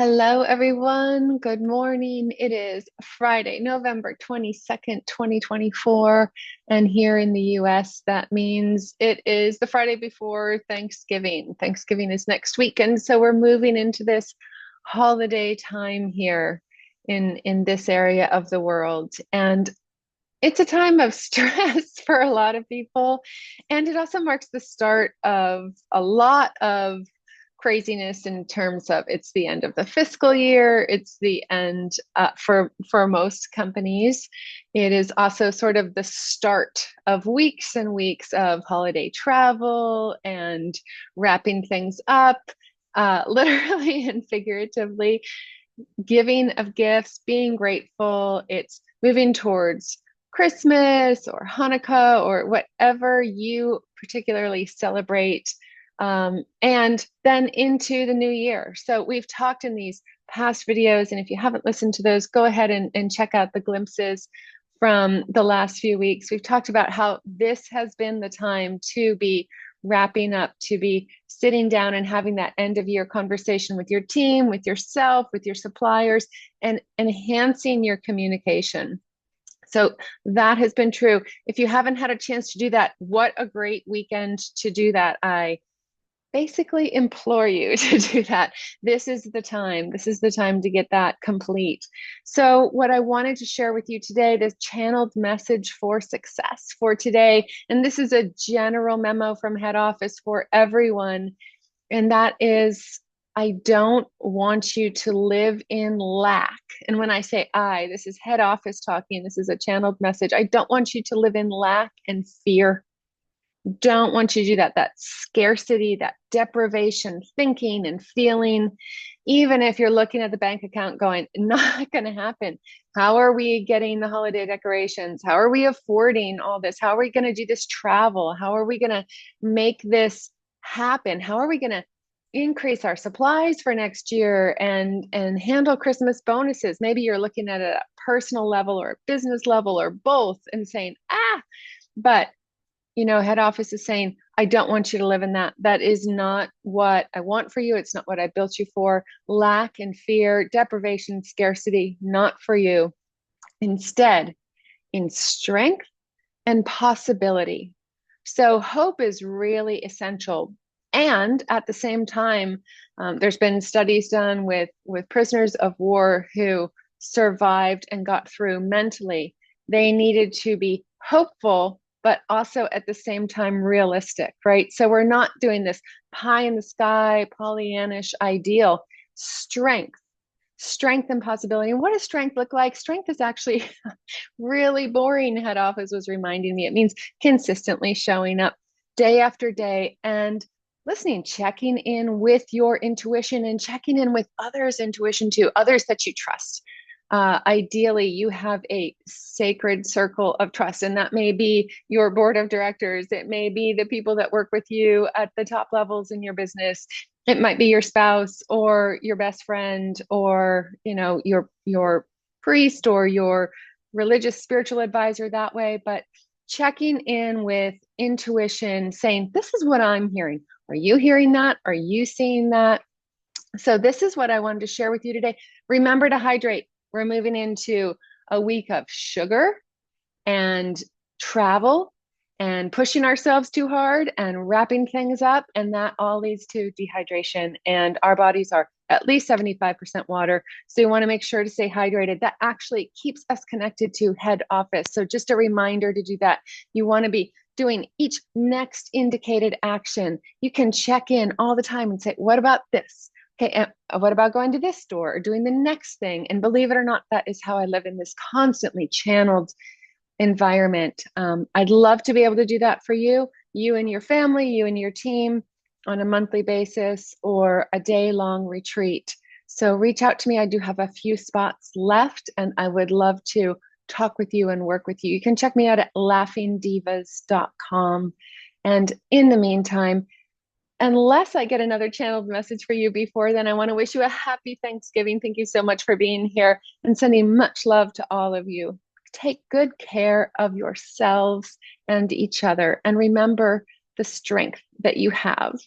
Hello, everyone. Good morning. It is Friday, November 22nd, 2024. And here in the US, that means it is the Friday before Thanksgiving. Thanksgiving is next week. And so we're moving into this holiday time here in this area of the world. And it's a time of stress for a lot of people. And it also marks the start of a lot of craziness in terms of it's the end of the fiscal year. It's the end for most companies. It is also sort of the start of weeks and weeks of holiday travel and wrapping things up, literally and figuratively, giving of gifts, being grateful. It's moving towards Christmas or Hanukkah or whatever you particularly celebrate, and then into the new year. So we've talked in these past videos, and if you haven't listened to those, go ahead and check out the glimpses from the last few weeks. We've talked about how this has been the time to be wrapping up, to be sitting down and having that end of year conversation with your team, with yourself, with your suppliers, and enhancing your communication. So that has been true. If you haven't had a chance to do that, what a great weekend to do that. I basically implore you to do that. This is the time. This is the time to get that complete. So, what I wanted to share with you today, this channeled message for success for today, and this is a general memo from head office for everyone, and that is, I don't want you to live in lack. And when I say this is head office talking, this is a channeled message. I don't want you to live in lack and fear. Don't want you to do that. That scarcity, that deprivation thinking and feeling, even if you're looking at the bank account going, not going to happen. How are we getting the holiday decorations? How are we affording all this? How are we going to do this travel? How are we going to make this happen? How are we going to increase our supplies for next year and handle Christmas bonuses? Maybe you're looking at a personal level or a business level or both and saying, but head office is saying, I don't want you to live in that. That is not what I want for you. It's not what I built you for. Lack and fear, deprivation, scarcity, not for you. Instead, in strength and possibility. So hope is really essential. And at the same time, there's been studies done with prisoners of war who survived and got through mentally. They needed to be hopeful, but also at the same time realistic, right? So we're not doing this pie in the sky, Pollyannish ideal. Strength and possibility. And what does strength look like? Strength is actually really boring, head office was reminding me. It means consistently showing up day after day and listening, checking in with your intuition and checking in with others' intuition too, others that you trust. Ideally, you have a sacred circle of trust, and that may be your board of directors. It may be the people that work with you at the top levels in your business. It might be your spouse or your best friend, or your priest or your religious spiritual advisor that way. But checking in with intuition, saying, this is what I'm hearing. Are you hearing that? Are you seeing that? So this is what I wanted to share with you today. Remember to hydrate. We're moving into a week of sugar and travel and pushing ourselves too hard and wrapping things up. And that all leads to dehydration. And our bodies are at least 75% water. So you want to make sure to stay hydrated. That actually keeps us connected to head office. So just a reminder to do that. You want to be doing each next indicated action. You can check in all the time and say, what about this? Okay, what about going to this store or doing the next thing? And believe it or not, that is how I live in this constantly channeled environment. I'd love to be able to do that for you, you and your family, you and your team on a monthly basis or a day-long retreat. So reach out to me. I do have a few spots left, and I would love to talk with you and work with you. You can check me out at laughingdivas.com. And in the meantime, unless I get another channeled message for you before then, I want to wish you a happy Thanksgiving. Thank you so much for being here and sending much love to all of you. Take good care of yourselves and each other, and remember the strength that you have.